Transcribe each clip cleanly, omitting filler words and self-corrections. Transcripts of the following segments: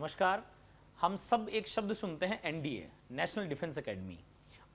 नमस्कार। हम सब एक शब्द सुनते हैं एनडीए, नेशनल डिफेंस एकेडमी।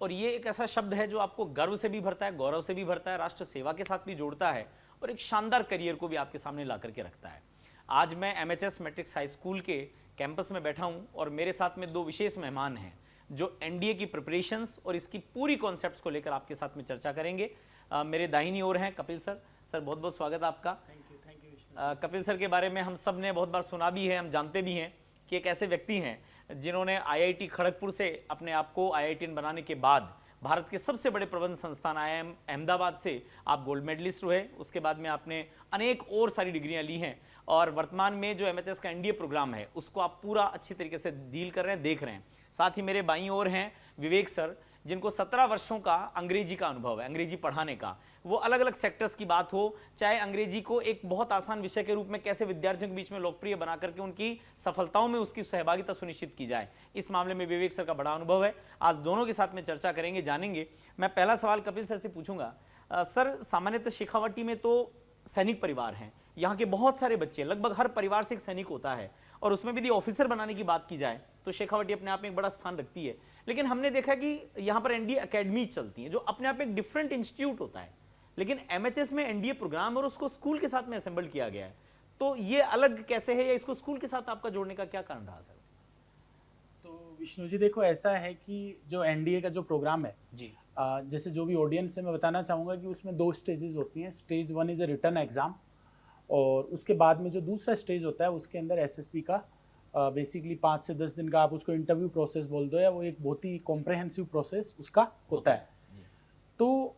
और ये एक ऐसा शब्द है जो आपको गर्व से भी भरता है, गौरव से भी भरता है, राष्ट्र सेवा के साथ भी जोड़ता है और एक शानदार करियर को भी आपके सामने ला करके रखता है। आज मैं एमएचएस मैट्रिक्स हाई स्कूल के कैंपस में बैठा हूँ और मेरे साथ में दो विशेष मेहमान हैं जो एनडीए की प्रिपरेशंस और इसकी पूरी कॉन्सेप्ट्स को लेकर आपके साथ में चर्चा करेंगे। मेरे दाहिनी ओर हैं कपिल सर। सर बहुत बहुत स्वागत है आपका। थैंक यू कपिल सर के बारे में हम सब ने बहुत बार सुना भी है, हम जानते भी हैं कि एक ऐसे व्यक्ति हैं जिन्होंने आईआईटी खड़गपुर से अपने आप को आईआईटीएन बनाने के बाद भारत के सबसे बड़े प्रबंध संस्थान आईआईएम अहमदाबाद से आप गोल्ड मेडलिस्ट हुए। उसके बाद में आपने अनेक और सारी डिग्रियां ली हैं और वर्तमान में जो एमएचएस का एनडीए प्रोग्राम है उसको आप पूरा अच्छी तरीके से डील कर रहे हैं, देख रहे हैं। साथ ही मेरे बाईं ओर हैं विवेक सर, जिनको 17 वर्षों का अंग्रेजी का अनुभव है, अंग्रेजी पढ़ाने का। वो अलग अलग सेक्टर्स की बात हो, चाहे अंग्रेजी को एक बहुत आसान विषय के रूप में कैसे विद्यार्थियों के बीच में लोकप्रिय बना करके उनकी सफलताओं में उसकी सहभागिता सुनिश्चित की जाए, इस मामले में विवेक सर का बड़ा अनुभव है। आज दोनों के साथ में चर्चा करेंगे, जानेंगे। मैं पहला सवाल कपिल सर से पूछूंगा। सर, सामान्यतः शेखावटी में तो सैनिक परिवार हैं, यहाँ के बहुत सारे बच्चे, लगभग हर परिवार से एक सैनिक होता है, और उसमें भी यदि ऑफिसर बनाने की बात की जाए तो शेखावटी अपने आप में एक बड़ा स्थान रखती है। लेकिन हमने देखा कि यहाँ पर एनडीए अकेडमी चलती है जो अपने आप एक डिफरेंट इंस्टीट्यूट होता है, लेकिन एमएचएस में एनडीए प्रोग्राम और उसको स्कूल के साथ में असेंबल किया गया है। तो ये अलग कैसे है, या इसको स्कूल के साथ आपका जोड़ने का क्या कारण रहा सर? तो विष्णु जी, देखो ऐसा है कि जो एनडीए का जो प्रोग्राम है जी, जैसे जो भी ऑडियंस है मैं बताना चाहूँगा कि उसमें 2 स्टेजेस होती हैं। Stage 1 is a written exam, और उसके बाद में जो दूसरा स्टेज होता है उसके अंदर एसएसबी का बेसिकली 5 से 10 दिन का, आप उसको इंटरव्यू प्रोसेस बोल दो, या वो एक बहुत ही कॉम्प्रहेंसिव प्रोसेस उसका होता है। तो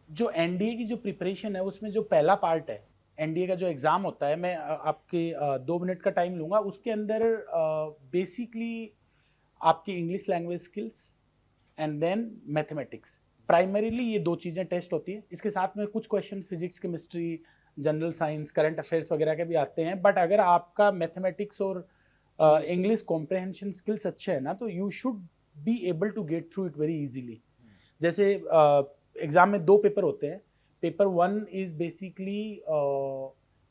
जो एनडीए की जो प्रिपरेशन है उसमें जो पहला पार्ट है, एनडीए का जो एग्ज़ाम होता है, मैं आपके 2 मिनट का टाइम लूँगा। उसके अंदर बेसिकली आपकी English language skills and then mathematics, primarily ये 2 चीज़ें टेस्ट होती है। इसके साथ में कुछ question physics, chemistry, general science, current affairs वगैरह के भी आते हैं। बट अगर आपका मैथमेटिक्स और इंग्लिश कॉम्प्रहेंशन स्किल्स अच्छे हैं ना, तो you should be able to get through it very easily. जैसे एग्जाम में 2 पेपर होते हैं। Paper 1 is basically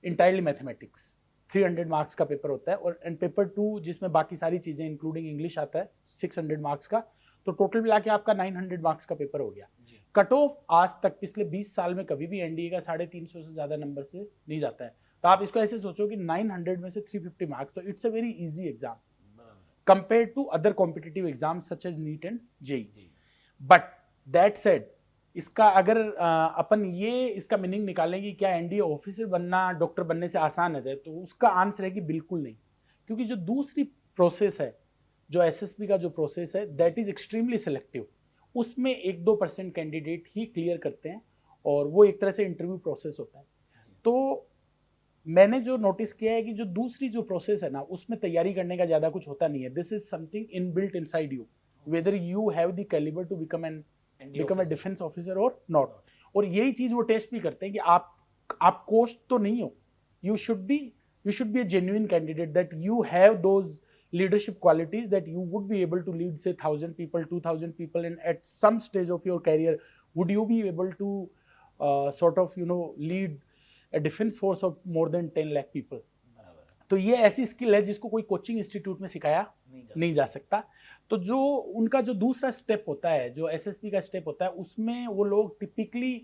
entirely mathematics, 300 marks का पेपर होता है, और एंड पेपर 2 जिसमें बाकी सारी चीज़ें इंक्लूडिंग इंग्लिश आता है, 600 मार्क्स का। तो टोटल मिला के आपका 900 मार्क्स का पेपर हो गया। कट ऑफ आज तक पिछले 20 साल में कभी भी एनडीए का 350 से ज़्यादा नंबर से नहीं जाता है। तो आप इसको ऐसे सोचो कि 900 में से 350 मार्क्स, तो it's a very easy exam compare to other competitive exam such as NEET and JEE. But that said, इसका अगर अपन ये इसका मीनिंग निकालें कि क्या एनडीए ऑफिसर बनना डॉक्टर बनने से आसान है, तो उसका आंसर है कि बिल्कुल नहीं। क्योंकि जो दूसरी प्रोसेस है, जो एसएसबी का जो प्रोसेस है, दैट इज एक्सट्रीमली सिलेक्टिव। उसमें 1-2% कैंडिडेट ही क्लियर करते हैं, और वो एक तरह से इंटरव्यू प्रोसेस होता है। तो मैंने जो नोटिस किया है कि जो दूसरी जो प्रोसेस है ना, उसमें तैयारी करने का ज़्यादा कुछ होता नहीं है। This is something inbuilt inside you, whether you have the calibre to become a defence officer और नॉट। और यही चीज़ वो टेस्ट भी करते हैं कि आप कोस्ट तो नहीं हो। You should be a genuine candidate, that you have those leadership qualities, that you would be able to lead say 1000 people, 2000 people, and at some stage of your career would you be able to sort of lead a defense force of more than 10 lakh people. तो ये ऐसी skill है जिसको कोई coaching institute में सिखाया नहीं जा सकता। तो जो उनका जो दूसरा स्टेप होता है, जो एसएसपी का स्टेप होता है, उसमें वो लोग टिपिकली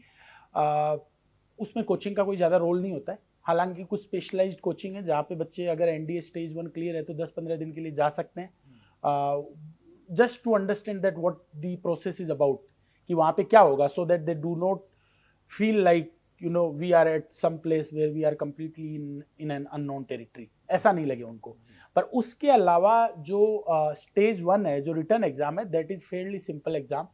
उसमें कोचिंग का कोई ज़्यादा रोल नहीं होता है। हालांकि कुछ स्पेशलाइज्ड कोचिंग है जहाँ पे बच्चे अगर एनडीए स्टेज 1 क्लियर है तो 10-15 दिन के लिए जा सकते हैं, just to understand that what the process is about, कि वहाँ पे क्या होगा, so that they do not feel like we are at some place where we are completely in an unknown territory, ऐसा नहीं लगे उनको। पर उसके अलावा जो स्टेज 1 है, जो रिटर्न एग्जाम है, that is fairly simple exam.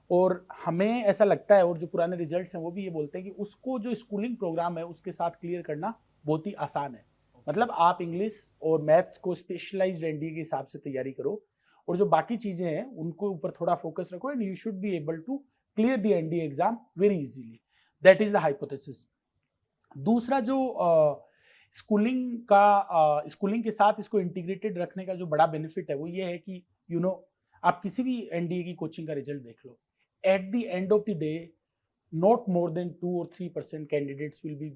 और हमें ऐसा लगता है, और जो पुराने रिजल्ट्स हैं वो भी ये बोलते हैं कि उसको जो स्कूलिंग प्रोग्राम है उसके साथ क्लियर करना बहुत ही आसान है। मतलब आप इंग्लिश और मैथ्स को स्पेशलाइज्ड एनडीए के हिसाब से तैयारी करो, और जो बाकी चीज़ें हैं उनको ऊपर थोड़ा फोकस रखो, and you should be able to clear the NDA exam very easily. That is the hypothesis. दूसरा जो स्कूलिंग के साथ इसको इंटीग्रेटेड रखने का जो बड़ा बेनिफिट है वो ये है कि आप किसी भी एनडीए की कोचिंग का रिजल्ट देख लो, at the end of the day, not more than 2 or 3% candidates will be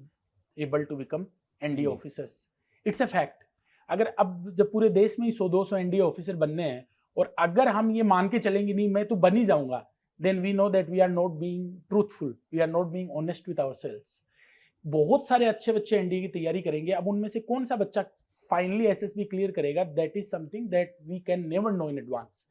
able to become ND officers. It's a fact. अगर अब जब पूरे देश में ही 100-200 एनडीए ऑफिसर बनने हैं और अगर हम ये मान के चलेंगे नहीं मैं तो बन ही जाऊंगा, then we know that we are not being truthful, we are not being honest with ourselves. बहुत सारे अच्छे बच्चे एनडीए की तैयारी करेंगे, अब उनमें से कौन सा बच्चा फाइनली एसएसबी क्लियर करेगा, that is something that we can never know in advance.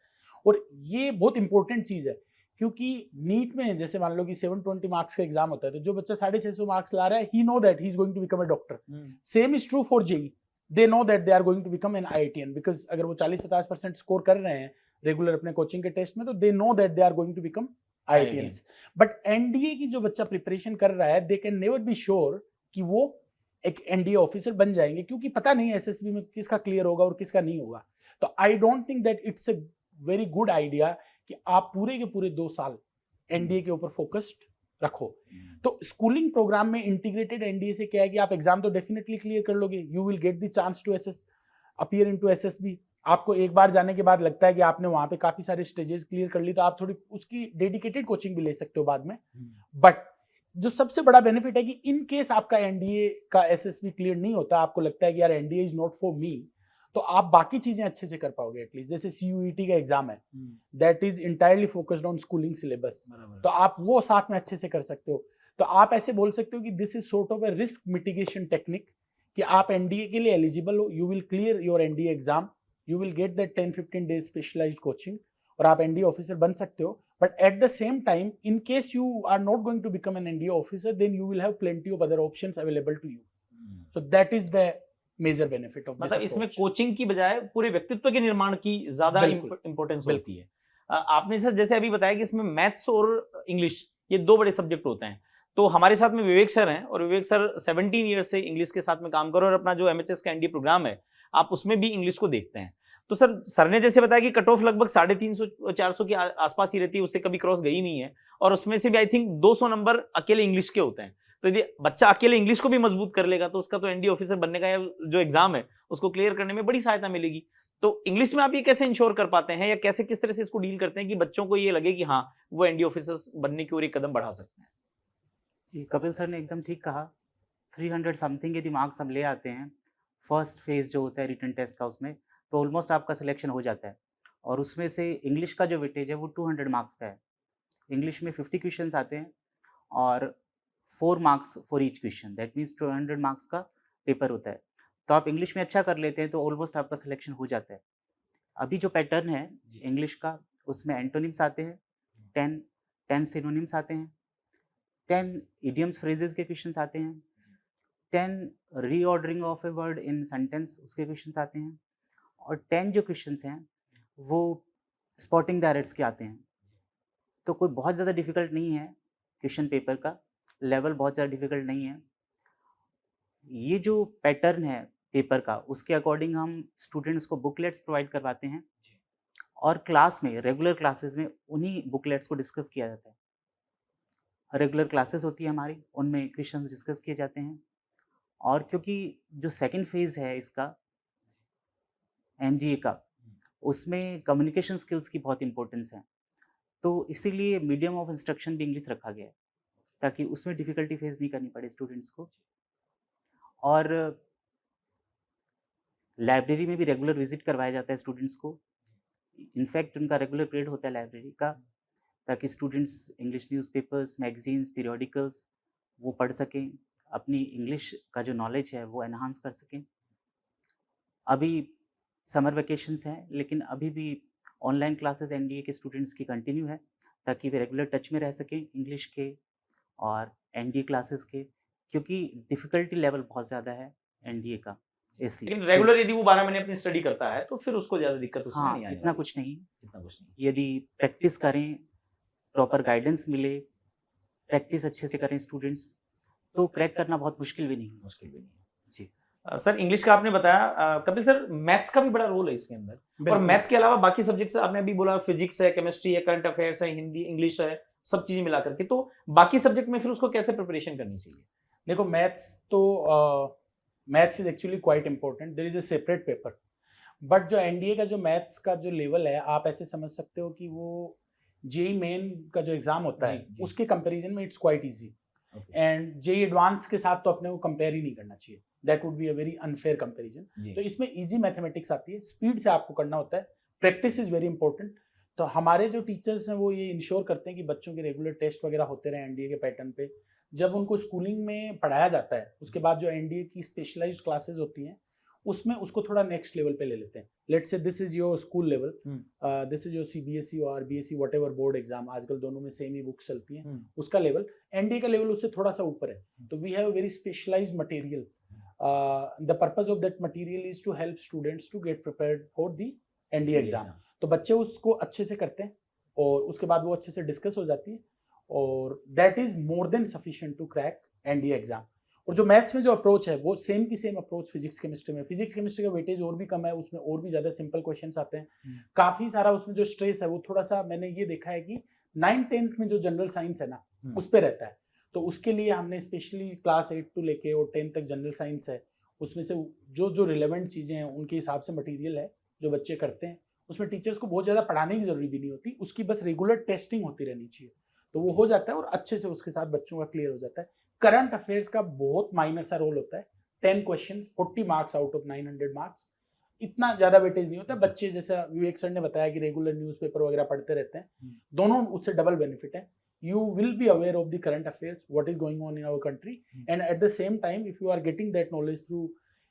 और ये बहुत इंपॉर्टेंट चीज है, क्योंकि नीट में जैसे मान लो कि 720 मार्क्स का एग्जाम होता है, तो जो बच्चा 650 मार्क्स ला रहा है, he know that he is going to become a doctor. Same is true for JEE, they know that they are going to become an IITian, because अगर वो 40-50% स्कोर कर रहे हैं रेगुलर अपने कोचिंग के टेस्ट में, तो they know that they are going to become IITians. But NDA की जो बच्चा प्रिपरेशन कर रहा है, they can never be sure कि वो एक एनडीए ऑफिसर बन जाएंगे, क्योंकि पता नहीं एसएसबी में किसका क्लियर होगा और किसका नहीं होगा। तो I don't think that it's a very good idea कि आप पूरे के पूरे 2 साल एनडीए के ऊपर फोकस्ड रखो। तो स्कूलिंग प्रोग्राम में इंटीग्रेटेड एनडीए से क्या है कि आप एग्जाम तो डेफिनेटली क्लियर कर लोगे, you will get the chance to appear into SSB. आपको एक बार जाने के बाद लगता है कि आपने वहां पे काफी सारे स्टेजेस क्लियर कर ली, तो आप थोड़ी उसकी डेडिकेटेड कोचिंग भी ले सकते हो बाद में। बट जो सबसे बड़ा बेनिफिट है कि इन केस आपका एनडीए का एसएसबी क्लियर नहीं होता, आपको लगता है कि यार NDA is not for me, तो आप बाकी चीजें अच्छे से कर पाओगे एटलीस्ट। जैसे सीयूईटी का एग्जाम है, that is entirely focused on schooling syllabus, तो आप वो साथ में अच्छे से कर सकते हो। तो आप ऐसे बोल सकते हो कि this is sort of a risk mitigation technique, कि आप एनडीए के लिए एलिजिबल हो, you will clear your NDA exam, you will get that 10-15 days specialised coaching, और आप एनडीए ऑफिसर बन सकते हो। But at the same time, in case you are not going to become an NDA officer, then you will have plenty of other options available to you. So that is the major benefit of, मतलब इसमें coaching की बजाय पूरे व्यक्तित्व के निर्माण की ज्यादा इंपॉर्टेंस होती है। आपने सर जैसे अभी बताया कि इसमें मैथ्स और इंग्लिश ये 2 बड़े सब्जेक्ट होते हैं, तो हमारे साथ में विवेक सर हैं, और विवेक सर 17 ईयर्स से इंग्लिश के साथ में काम कर रहे हैं, और अपना जो एमएचएस का एनडीए प्रोग्राम है आप उसमें भी इंग्लिश को देखते हैं। तो सर ने जैसे बताया कि कट ऑफ लगभग 350-400 के आसपास ही रहती है, उससे कभी क्रॉस गई नहीं है, और उसमें से भी आई थिंक 200 नंबर अकेले इंग्लिश के होते हैं। तो यदि बच्चा अकेले इंग्लिश को भी मजबूत कर लेगा, तो उसका तो एनडीए ऑफिसर बनने का जो एग्जाम है उसको क्लियर करने में बड़ी सहायता मिलेगी। तो इंग्लिश में आप ये कैसे इंश्योर कर पाते हैं, या कैसे किस तरह से इसको डील करते हैं कि बच्चों को ये लगे कि हाँ वो एनडीए ऑफिसर्स बनने की ओर एक कदम बढ़ा सकते हैं? कपिल सर ने एकदम ठीक कहा। 300 समथिंग यदि मार्क्स हम ले आते हैं फर्स्ट फेज जो होता है रिटन टेस्ट का, उसमें तो ऑलमोस्ट आपका सिलेक्शन हो जाता है। और उसमें से इंग्लिश का जो वेटेज है वो 200 मार्क्स का है। इंग्लिश में 50 क्वेश्चंस आते हैं और 4 marks for each question, that means 200 marks का पेपर होता है। तो आप इंग्लिश में अच्छा कर लेते हैं तो ऑलमोस्ट आपका सिलेक्शन हो जाता है। अभी जो पैटर्न है इंग्लिश का, उसमें एंटोनिम्स आते हैं 10 सिनोनिम्स आते हैं, 10 इडियम्स फ्रेजेस के क्वेश्चंस आते हैं, 10 reordering of a word in sentence उसके क्वेश्चंस आते हैं, और 10 जो क्वेश्चंस हैं वो स्पॉटिंग द एरर्स के आते हैं। तो कोई बहुत ज़्यादा डिफिकल्ट नहीं है, क्वेश्चन पेपर का लेवल बहुत ज़्यादा डिफिकल्ट नहीं है। ये जो पैटर्न है पेपर का, उसके अकॉर्डिंग हम स्टूडेंट्स को बुकलेट्स प्रोवाइड करवाते हैं, और क्लास में रेगुलर क्लासेस में उन्हीं बुकलेट्स को डिस्कस किया जाता है। रेगुलर क्लासेस होती है हमारी, उनमें क्वेश्चंस डिस्कस किए जाते हैं। और क्योंकि जो सेकंड फेज़ है इसका एनडीए का, उसमें कम्युनिकेशन स्किल्स की बहुत इंपॉर्टेंस है, तो इसीलिए मीडियम ऑफ इंस्ट्रक्शन भी इंग्लिश रखा गया है, ताकि उसमें डिफ़िकल्टी फेस नहीं करनी पड़े स्टूडेंट्स को। और लाइब्रेरी में भी रेगुलर विजिट करवाया जाता है स्टूडेंट्स को। इनफैक्ट उनका रेगुलर पीरियड होता है लाइब्रेरी का, ताकि students English newspapers, magazines, periodicals वो पढ़ सकें, अपनी इंग्लिश का जो नॉलेज है वो एनहांस कर सकें। अभी समर वेकेशंस हैं, लेकिन अभी भी ऑनलाइन क्लासेस एनडीए के स्टूडेंट्स की कंटिन्यू है, ताकि वे रेगुलर टच में रह सकें इंग्लिश के और एनडीए क्लासेस के, क्योंकि डिफ़िकल्टी लेवल बहुत ज़्यादा है एनडीए का, इसलिए। लेकिन रेगुलर यदि वो 12 महीने अपनी स्टडी करता है तो फिर उसको ज़्यादा दिक्कत उसमें नहीं आएगी। इतना कुछ नहीं। इतना कुछ नहीं। यदि प्रैक्टिस करें, प्रॉपर गाइडेंस मिले, प्रैक्टिस अच्छे से करें स्टूडेंट्स, तो क्रैक करना बहुत मुश्किल भी नहीं है। मुश्किल भी नहीं है। जी। सर इंग्लिश का आपने बताया, कपिल सर मैथ्स का भी बड़ा रोल है इसके अंदर, और मैथ्स के अलावा बाकी सब्जेक्ट्स आपने अभी बोला फिजिक्स है, केमिस्ट्री है, करंट अफेयर्स है, हिंदी, इंग्लिश है, सब चीजें मिला करके, तो बाकी सब्जेक्ट में फिर उसको कैसे प्रिपरेशन करनी चाहिए? देखो maths is actually quite important, there is a separate paper, but जो एनडीए का जो मैथ्स का जो लेवल है, आप ऐसे समझ सकते हो कि वो जेईई मेन का जो एग्जाम होता है उसके कंपैरिजन में it's quite easy. Okay. And JEE advance के साथ तो अपने को कंपेयर ही नहीं करना चाहिए, that would be a very unfair comparison. जी। तो इसमें इजी मैथमेटिक्स आती है, स्पीड से आपको करना होता है, प्रैक्टिस इज वेरी इंपॉर्टेंट। तो हमारे जो टीचर्स हैं वो ये इंश्योर करते हैं कि बच्चों के रेगुलर टेस्ट वगैरह होते रहे एनडीए के पैटर्न पे। जब उनको स्कूलिंग में पढ़ाया जाता है उसके बाद जो एनडीए की स्पेशलाइज्ड क्लासेस होती हैं उसमें उसको थोड़ा नेक्स्ट लेवल पे ले लेते हैं। Let's say this is your school level, this is your CBSE और बीएसई व्हाटएवर बोर्ड एग्जाम, आजकल दोनों में सेम ही बुक्स चलती हैं, उसका लेवल। एनडीए का लेवल उससे थोड़ा सा ऊपर है। तो we have a very specialised material. The purpose of that material is to help students to get prepared for the NDA exam. तो बच्चे उसको अच्छे से करते हैं और उसके बाद वो अच्छे से डिस्कस हो जाती है और that is more than sufficient to crack NDA exam. और जो मैथ्स में जो अप्रोच है वो सेम की सेम अप्रोच फिजिक्स केमिस्ट्री में। फिजिक्स केमिस्ट्री का वेटेज और भी कम है, उसमें और भी ज्यादा सिंपल क्वेश्चंस आते हैं। काफी सारा उसमें जो स्ट्रेस है वो थोड़ा सा मैंने ये देखा है कि 9th-10th में जो जनरल साइंस है ना उस पर रहता है। तो उसके लिए हमने स्पेशली क्लास 8 टू लेके और 10th तक जनरल साइंस है, उसमें से जो जो रिलेवेंट चीजें हैं उनके हिसाब से मटीरियल है जो बच्चे करते हैं। उसमें टीचर्स को बहुत ज्यादा पढ़ाने की जरूरी भी नहीं होती, उसकी बस रेगुलर टेस्टिंग होती रहनी चाहिए, तो वो हो जाता है और अच्छे से उसके साथ बच्चों का क्लियर हो जाता है। करंट अफेयर्स का बहुत माइनर सा रोल होता है, 10 questions 40 marks out of 900 marks, इतना ज्यादा वेटेज नहीं होता। बच्चे जैसा विवेक सर ने बताया कि रेगुलर न्यूज़पेपर वगैरह पढ़ते रहते हैं, दोनों उससे डबल बेनिफिट है। You will be aware of the current affairs, what is going on in our country, and at the same time if you are getting that knowledge through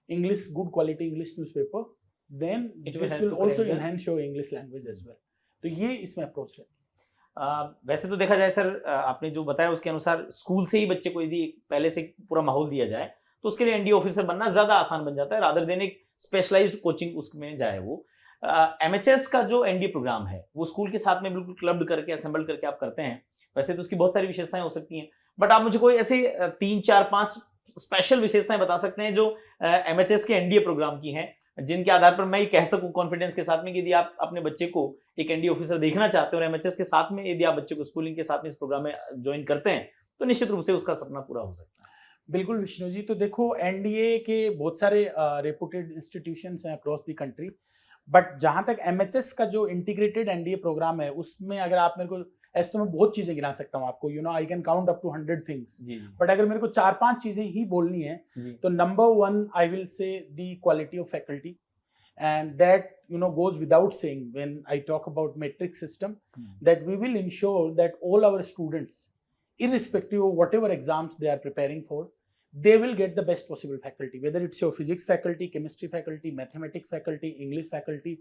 English, good quality English newspaper, then this will also enhance your English language as well। तो ये इसमें approach है। वैसे तो देखा जाए sir, आपने जो बताया उसके अनुसार स्कूल से ही बच्चे को यदि पहले से पूरा माहौल दिया जाए तो उसके लिए एनडीए ऑफिसर बनना ज्यादा आसान बन जाता है, रादर देन एक स्पेशलाइज्ड कोचिंग उसमें जाए वो। एमएचएस का जो एनडीए प्रोग्राम है वो स्कूल के साथ में बिल्कुल क्लब्ड करके असेंबल करके आप करते हैं। वैसे तो उसकी बहुत सारी विशेषताएं हो सकती हैं, बट आप मुझे कोई ऐसे 3, 4, 5 स्पेशल विशेषताएं बता सकते हैं जो एमएचएस के एनडीए प्रोग्राम की हैं, जिनके आधार पर मैं ये कह सकूं कॉन्फिडेंस के साथ में कि यदि आप अपने बच्चे को एक एनडीए ऑफिसर देखना चाहते हैं और एमएचएस के साथ में यदि आप बच्चे को स्कूलिंग के साथ में इस प्रोग्राम में ज्वाइन करते हैं तो निश्चित रूप से उसका सपना पूरा हो सकता है। बिल्कुल विष्णु जी, तो देखो एनडीए के बहुत सारे रेपुटेड इंस्टीट्यूशंस हैं अक्रॉस द कंट्री, बट जहां तक एमएचएस का जो इंटीग्रेटेड एनडीए प्रोग्राम है उसमें अगर आप मेरे को, ऐसे तो मैं बहुत चीजें गिना सकता हूँ आपको, you know I can count up to 100 things, but अगर मेरे को 4-5 चीजें ही बोलनी है तो number 1 I will say the quality of faculty, and that goes without saying when I talk about metric system, that we will ensure that all our students, irrespective of whatever exams they are preparing for, they will get the best possible faculty, whether it's your physics faculty, chemistry faculty, mathematics faculty, English faculty,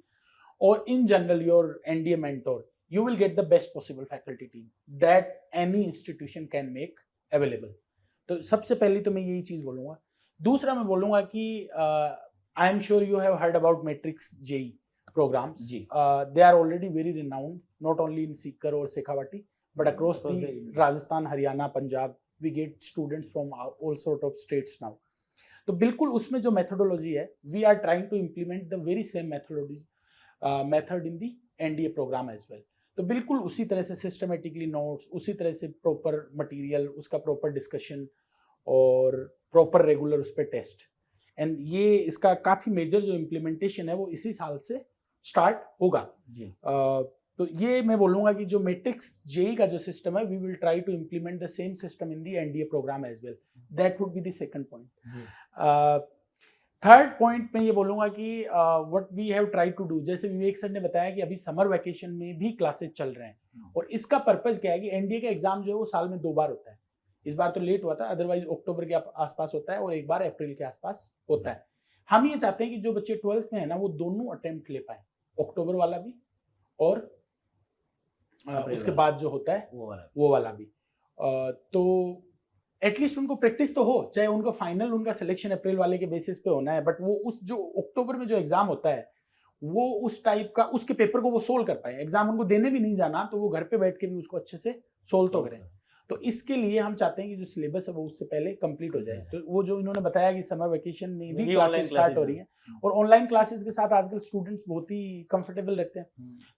or in general your NDA mentor, you will get the best possible faculty team that any institution can make available। तो सबसे पहले तो मैं यही चीज बोलूंगा। दूसरा मैं बोलूंगा कि I am sure you have heard about Matrix JEE programs. They are already very renowned, not only in Sikar or Shekhawati, but across the Rajasthan, Haryana, Punjab. We get students from all sort of states now. तो बिल्कुल उसमें जो methodology है, we are trying to implement the very same method in the NDA program as well. तो बिल्कुल उसी तरह से systematically notes, उसी तरह से proper material, उसका proper discussion और proper regular उस पर test। एंड ये इसका काफी मेजर जो इम्प्लीमेंटेशन है वो इसी साल से स्टार्ट होगा। तो ये मैं बोलूंगा कि जो मैट्रिक्स जेई का जो सिस्टम है, we will try to implement the same system in the NDA programme as well. That would be the second point. Third point मैं ये बोलूंगा कि what we have try to do, जैसे Vivek sir ने बताया कि अभी समर वैकेशन में भी क्लासेस चल रहे हैं और इसका पर्पज क्या है कि एनडीए का एग्जाम जो है वो साल में 2 बार होता है। इस बार तो लेट हुआ था, अदरवाइज अक्टूबर के आसपास होता है और एक बार अप्रैल के आसपास होता है। हम ये चाहते हैं कि जो बच्चे 12th में है ना वो दोनों अटेम्प्ट ले पाए, अक्टूबर वाला भी और उसके बाद जो होता है वो वाला भी। तो एटलीस्ट उनको प्रैक्टिस तो हो, चाहे उनको फाइनल उनका सिलेक्शन अप्रैल वाले के बेसिस पे होना है, बट वो उस जो अक्टूबर में जो एग्जाम होता है वो उस टाइप का, उसके पेपर को वो सोल्व कर पाए। एग्जाम उनको देने भी नहीं जाना तो वो घर पे बैठ के भी उसको अच्छे से सोल्व तो करें। तो इसके लिए हम चाहते हैं कि जो सिलेबस है वो उससे पहले कंप्लीट हो जाए। तो वो जो इन्होंने बताया कि समर वेकेशन में भी क्लासेस स्टार्ट हो रही हैं और ऑनलाइन क्लासेस के साथ आजकल स्टूडेंट्स बहुत ही कंफर्टेबल रहते हैं।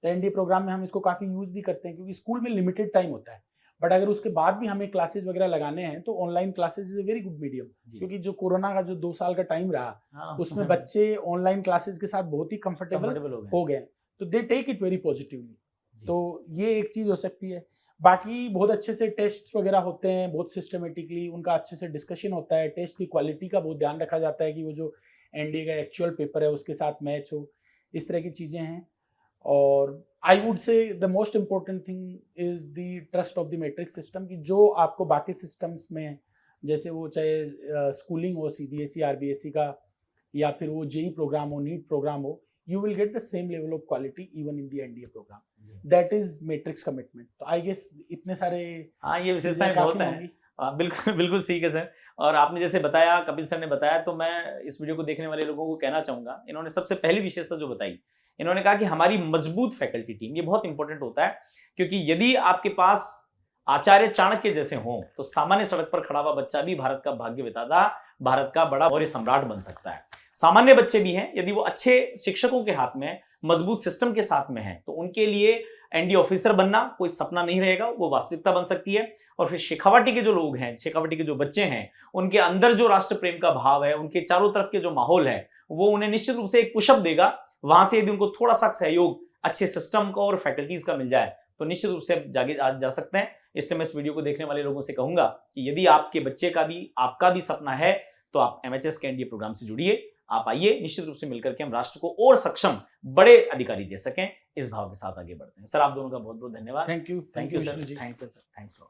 तो एनडीए प्रोग्राम में हम इसको काफी यूज भी करते हैं क्योंकि स्कूल में लिमिटेड टाइम होता है, बट अगर उसके बाद भी हमें क्लासेस वगैरह लगाने हैं तो online classes is a very good medium, क्योंकि जो कोरोना का जो 2 साल का टाइम रहा उसमें बच्चे ऑनलाइन क्लासेस के साथ बहुत ही कंफर्टेबल हो गए, तो they take it very positively. तो ये एक चीज हो सकती है। बाकी बहुत अच्छे से टेस्ट वगैरह होते हैं, बहुत सिस्टमेटिकली उनका अच्छे से डिस्कशन होता है, टेस्ट की क्वालिटी का बहुत ध्यान रखा जाता है कि वो जो एनडीए का एक्चुअल पेपर है उसके साथ मैच हो, इस तरह की चीज़ें हैं। और I would say the most important thing is the trust of the matrix system, कि जो आपको बाकी सिस्टम्स में, जैसे वो चाहे स्कूलिंग हो सीबीएसई आरबीएसई का, या फिर वो जेई प्रोग्राम हो, नीट प्रोग्राम हो, you will get the same level of quality even in the NDA program. That is matrix commitment. तो I guess इतने सारे हाँ, ये विशेषताएं चीज़ें बहुत काफ़ी हैं। होंगी। बिल्कुल बिल्कुल ठीक है सर। और आपने जैसे बताया, कपिल सर ने बताया, तो मैं इस वीडियो को देखने वाले लोगों को कहना चाहूंगा, इन्होंने सबसे पहली विशेषता जो बताई, इन्होंने कहा कि हमारी मजबूत फैकल्टी टीम। ये बहुत इंपॉर्टेंट होता है, क्योंकि यदि आपके पास आचार्य चाणक्य जैसे हों तो सामान्य सड़क पर खड़ा हुआ बच्चा भी भारत का भाग्य विधाता, भारत का बड़ा मौर्य सम्राट बन सकता है। सामान्य बच्चे भी हैं, यदि वो अच्छे शिक्षकों के हाथ में, मजबूत सिस्टम के साथ में हैं, तो उनके लिए एनडीए ऑफिसर बनना कोई सपना नहीं रहेगा, वो वास्तविकता बन सकती है। और फिर शेखावाटी के जो लोग हैं, शेखावाटी के जो बच्चे हैं, उनके अंदर जो राष्ट्र प्रेम का भाव है, उनके चारों तरफ के जो माहौल है, वो उन्हें निश्चित रूप से एक पुशअप देगा। वहां से यदि उनको थोड़ा सा सहयोग अच्छे सिस्टम का और फैकल्टीज का मिल जाए तो निश्चित रूप से जागे जा सकते हैं। इसलिए मैं इस वीडियो को देखने वाले लोगों से कहूंगा कि यदि आपके बच्चे का भी, आपका भी सपना है, तो आप एमएचएस के एनडीए प्रोग्राम से जुड़िए। आप आइए, निश्चित रूप से मिलकर के हम राष्ट्र को और सक्षम बड़े अधिकारी दे सकें। इस भाव के साथ आगे बढ़ते हैं। सर, आप दोनों का बहुत बहुत धन्यवाद। Thank you sir. Vishnu ji. Thanks sir. Thanks.